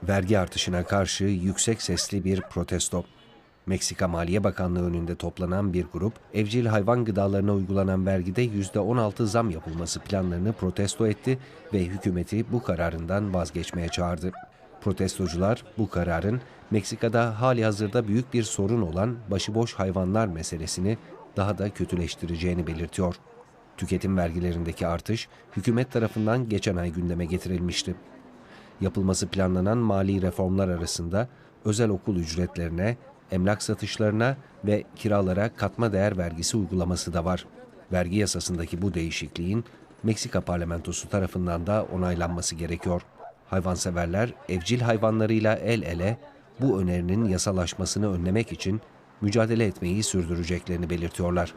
Vergi artışına karşı yüksek sesli bir protesto. Meksika Maliye Bakanlığı önünde toplanan bir grup, evcil hayvan gıdalarına uygulanan vergide %16 zam yapılması planlarını protesto etti ve hükümeti bu kararından vazgeçmeye çağırdı. Protestocular bu kararın Meksika'da halihazırda büyük bir sorun olan başıboş hayvanlar meselesini daha da kötüleştireceğini belirtiyor. Tüketim vergilerindeki artış hükümet tarafından geçen ay gündeme getirilmişti. Yapılması planlanan mali reformlar arasında özel okul ücretlerine, emlak satışlarına ve kiralara katma değer vergisi uygulaması da var. Vergi yasasındaki bu değişikliğin Meksika parlamentosu tarafından da onaylanması gerekiyor. Hayvanseverler evcil hayvanlarıyla el ele bu önerinin yasalaşmasını önlemek için mücadele etmeyi sürdüreceklerini belirtiyorlar.